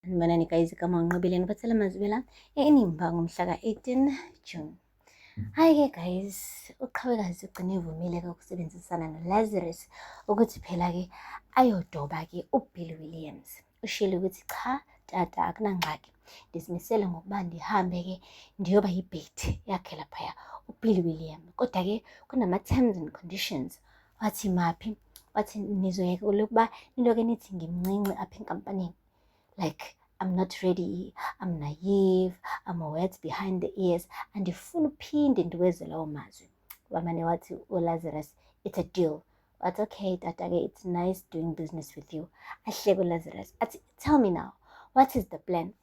Manani guys, igama unqobileni bathela amazwela enimba ngomhla ka-18 June. Hayi-ke guys, uqhawekazi ugcine evumile-ke ukusebenzisana noLazarus ukuthi phela-ke ayodoba-ke uBill Williams. Ushilo ukuthi cha tata akunangxaki, ndisimisele ngokuba ndihambe-ke ndiyoba yibait yakhe laphaya uBill Williams. Kodwa-ke kunama-terms and conditions. Wathi maphi? Wathi nizoyeka ukuba niloke nithi ngimncinci apha enkampanini. Like, I'm not ready, I'm naive, I'm a words behind the ears, andifuna uphinde ndiweze lawo mazwi. Wamane wathi uLazarus, it's a deal. Wathi okay tata-ke, it's nice doing business with you. Ahleke uLazarus athi, tell me now, what is the plan?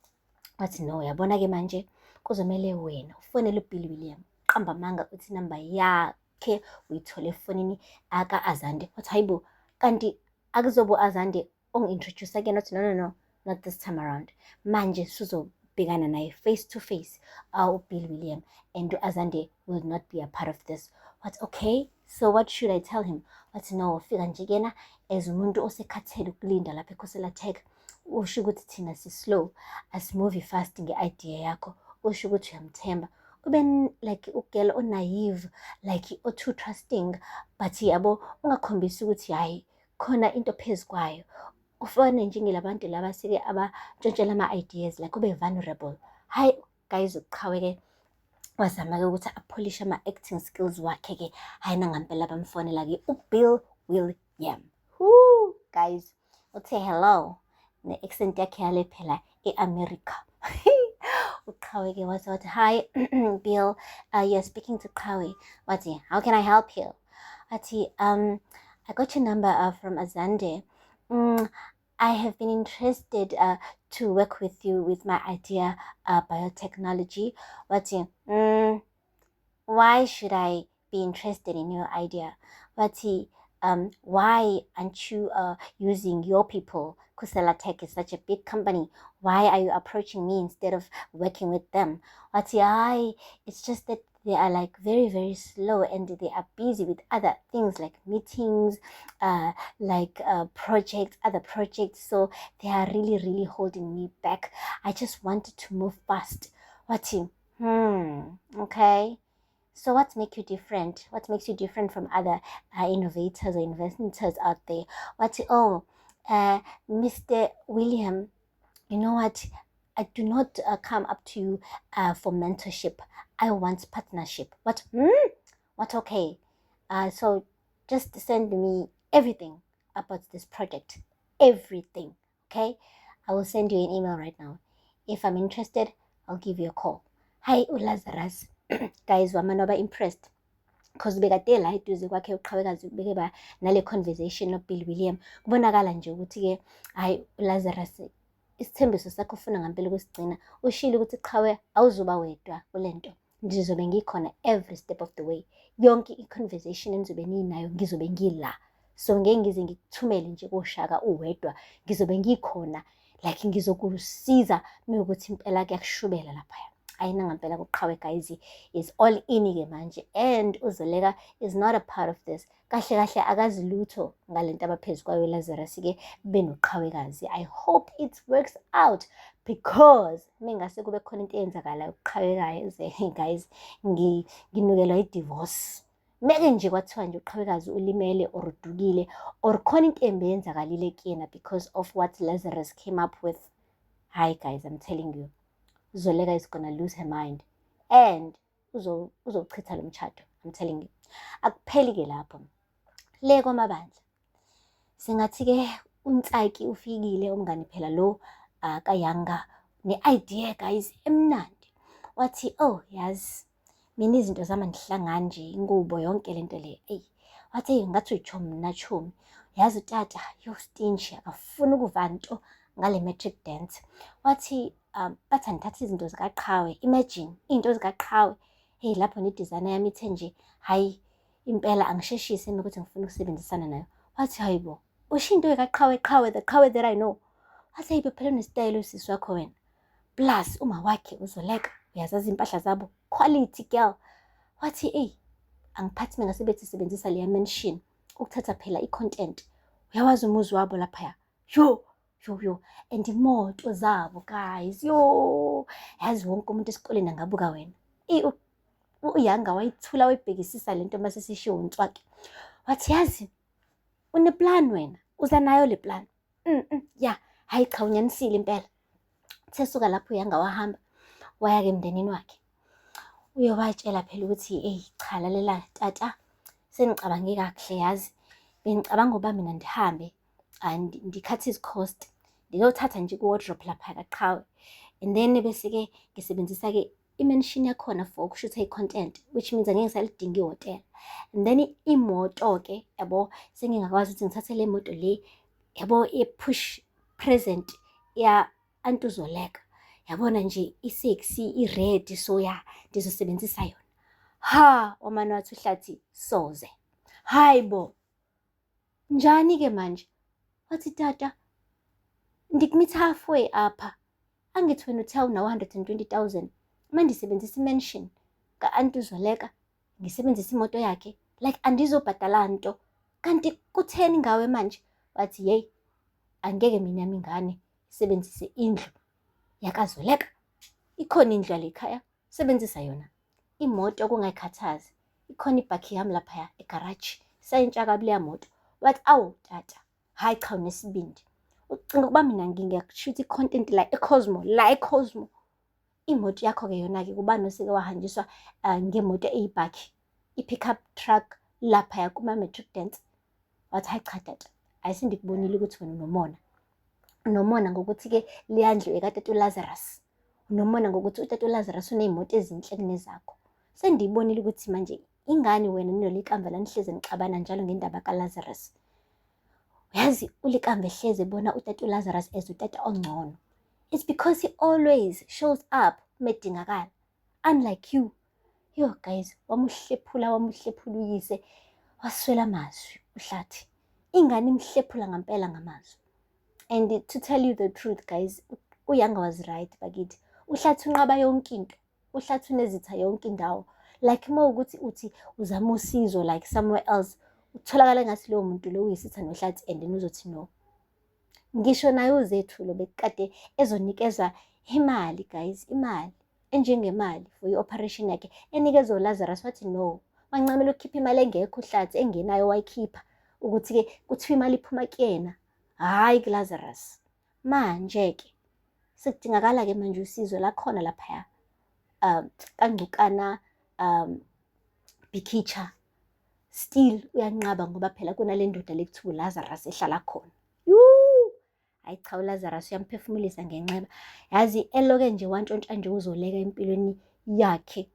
Wathi no, yabona-ke manje kuzomele wena ufonele uBill Williams, qamba amanga uthi inamba yakhe uyithole efonini aka-Azande. Wathi hayibo, kanti akuzobo Azande ongi-introduce again? Wathi no, not this time around. Manje sizobhekana naye face to face, uBill Williams, and Azande will not be a part of this. What? Okay, so what should I tell him? What? No, fika nje kena as umuntu osekhathele ukulinda lapha ekhosela tech. Usho ukuthi thina si-slow, asimove fast nge-idea yakho. Usho ukuthi uyamthemba. Ube like ugirl o-naive, like o-too trusting, but yabo ungakhombisi ukuthi hayi khona into phezu kwayo. Ufane njengelabantu laba sike abatshontshela ama-ideas, like ube vulnerable. Hayi guys, uqhawe-ke wazama-ke ukuthi apolishe ama-acting skills wakhe-ke. Hayi nangampela bamfonela-ke uBill Williams. Guys, uthe hello ne-accent yakhe yale phela e-America. Uqhawe-ke wathi hi Bill, you're speaking to Qhawe. Wathi, how can I help you? Wathi, I got your number from Azande. I have been interested to work with you with my idea, biotechnology. Wathi, why should I be interested in your idea? Wathi, why aren't you using your people? Khosela Tech is such a big company. Why are you approaching me instead of working with them? Wathi, it's just that they are like very, very slow and they are busy with other things like meetings, projects, other projects. So they are really, really holding me back. I just wanted to move fast. Wathi, okay. So what makes you different? What makes you different from other innovators or inventors out there? Wathi, Mr. William, you know what? I do not come up to you for mentorship. I want partnership. What? Okay. So just send me everything about this project. Everything. Okay? I will send you an email right now. If I'm interested, I'll give you a call. Hi, uLazarus. Guys, wamanoba impressed. Because bekade la eduze kwakhe uqhawekazi beke ba nale conversation noBill Williams. Kubonakala nje ukuthi-ke hayi uLazarus isithembiso sakho ufuna ngampela ukusigcina. Ushilo ukuthi qhawe awuzoba wedwa kulento. Ngizobe ngikhona every step of the way. Yonke i-conversation enizobe ninayo ngizobe ngila. So ngeke ngize ngikuthumele nje koshaka uwedwa. Ngizobe ngikhona, like ngizokusiza mewukuthi impela kuyakushubela lapha. Ayina ngampela kuqhawe guys is all in-ke manje, and uZoleka is not a part of this. Kahle kahle akazi lutho ngalento abaphezu kwayo Lazarus-ke benoqhawekazi. I hope it works out, because mengase kube khona into eyenzakalayo uqhawekazi guys nginukelwa i-divorce. Meke nje kwathiwa nje uqhawekazi ulimele or udukile or khona into embi eyenzakalile kuyena because of what Lazarus came up with. Hi guys, I'm telling you, Zoleka is gonna lose her mind and uzochitha lo mshado. I'm telling you. Akupheli-ke lapho. Le kwamabandla singathi-ke uNtsaki ufikile umngani phela lo kaYanga ne-idea guys emnandi. Wathi, oh yazi mina izinto zami ndihlanga nje ingubo yonke lento le. Wathi ngathi uyichomi nachomi. Yazi utata stingy akafuna ukuva nto ngale matric dance. Wathi bathi andithatha izinto zikaQhawe. Imagine into zikaQhawe. Hey, lapho ne-designer yami ithe nje hayi impela angisheshise ukuthi ngifuna ukusebenzisana nayo. Wathi hayibo, usho into kaQhawe, the Qhawe that I know. Wathi hayibo phela unesitayile usisi wakho wena. Plus uma wakhe uZoleka uyazazi impahla zabo quality girl. Wathi angiphathi mina ngasebethi sebenzisa leya mention ukuthatha phela i-content. Uyawazi umuzi wabo lapha. Yo, yo and imoto zabo guys yo yazi wonke umuntu esikoleni angabuka wena uyanga wayithula wayibhekisisa lento mase sishiwo uNtswaki wathi yazi uneplan wena uza nayo le plan ya hayi cha unyanisile impela sesuka lapho uyanga wahamba waya ke emndenini wakhe uyobatshela phela ukuthi cha lalela tata sengicabange kahle yazi bengicabanga ngoba mina ndihambe ndikhathe izicost ndiyothatha nje ku-wardrobe lapha kaqhawe and then bese ke ngisebenzisa ke i-mention yakhona for ukushutha i-content which means angeke ngisalidinga ihhotela and then imoto ke yabo sengingakwazi ukuthi ngithathe le moto le yabo i-push present ya Antuzoleka yabona nje i-sexy i-red so ya ndizosebenzisa yona omani wathi uhlathi soze hayibo njani ke manje wathi tata ndikumitha halfway apha angithi wena uthe una 120,000 manje ndisebenzisa i-mention ka-Antuzoleka ngisebenzisa imoto yakhe like andizobhadala nto kanti kutheni ngawe manje wathi hey angeke mina mingane sebenzise indlu yakaZoleka ikhona indlu yale ekhaya sebenzisa yona imoto kungayikhathazi ikhona ibhakhi yami lapha egarage sayintsha kabuleya moto wathi awu tata hayi cha unesibindi ucinga ukuba mina ngingashuthi i-content la eCosmo imoto yakho ke yona ke kubani oseke wahanjiswa ngemoto eyibhakhi i-pickup truck lapha yakuma matric dance wathi hayi cha tata ayisindikubonile ukuthi wena unomona ngokuthi ke liyandlu ekatata uLazarus unomona ngokuthi utata uLazarus uneyimoto ezinhle kunezakho sendiyibonile ukuthi manje ingani wena nolikamva lanihleze nixabana njalo ngendaba kaLazarus yazi ulikamva ehleze bona utata uLazarus as utata ongcono it's because he always shows up medingakala unlike you yo guys wamuhlephula uyise waswela amazwi uhlathi ingane imhlephula ngempela ngamazwi and to tell you the truth guys uyanga was right bakithi uhlathi unqaba yonke into uhlathi unezitha yonke indawo like uma ukuthi uthi uzama usizo like somewhere else utholakala ngathi lowo muntu lo uyisitha nohlathi and then uzothi no ngisho naye uzethulo bekade ezonikezwa imali guys imali enjengemali for i-operation yakhe enikezwe uLazarus wathi no wancamela ukukhipha imali engekho uhlathi engenayo wayikhipha ukuthi ke kuthiwa imali iphuma kuyena hayi kuLazarus manje ke sekudingakala ke manje usizo lakhona lapha kaNgcukana Bikitsha still uyanqaba ngoba phela kunale ndoda lekuthiwa uLazarus ehlala khona hayi cha uLazarus uyamphefumulisa ngenxeba yazi eloke nje wantshontsha nje uzoleka empilweni yakhe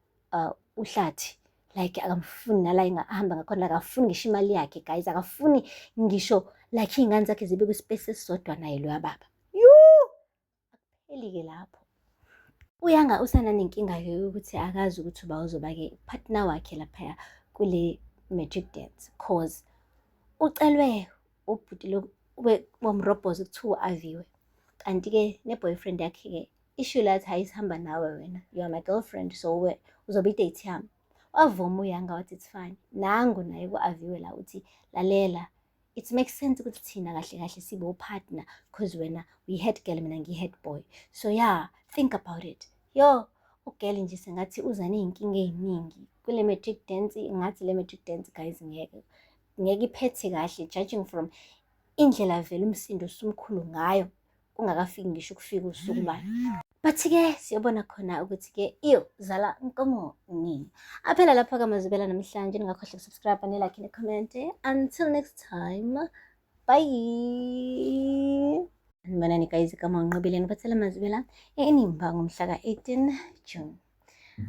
uhlathi like akamfuni nala ingahamba ngakhona akafuni ngisho imali yakhe guys akafuni ngisho like ingane zakhe zibe kwispace esisodwa naye lo yababa akupheli ke lapho uyanga usana nenkinga ke ukuthi akazi ukuthi uba uzoba ke partner wakhe lapha kule magic dance cause ucelwe ubhuti lo womrobhozi kuthiwa aviwe kanti ke ne-boyfriend yakhe ke issue lathi hayisihamba nawe wena you are my girlfriend so uzobe i-date yami wavuma uyanga wathi it's fine nangu naye ku-aviwe la uthi lalela it makes sense ukuthi thina kahle kahle sibe upartner because wena we-head girl mina ngi-head boy so yeah think about it yo ugirl nje sengathi uza ney'nkinga ey'ningi kule matric dance ngathi le matric dance guys ngeke iphethe kahle judging from indlela vele umsindo sumkhulu ngayo ungakafiki ngisho ukufika usuku bani but-ke siyobona khona ukuthi-ke zala nkomo nini aphela lapho kamazibela namhlanje ningakhohlwa ukusubscribe ne-like ne-comment until next time bye manani guys kama unqobile ngibathela amazibela inimba ngomhla ka-18 June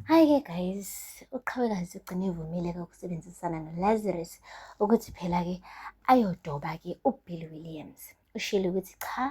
hayi-ke guys uqhawekazi ugcine evumile-ke ukusebenzisana noLazarus ukuthi phela-ke ayodoba-ke uBill Williams ushilo ukuthi cha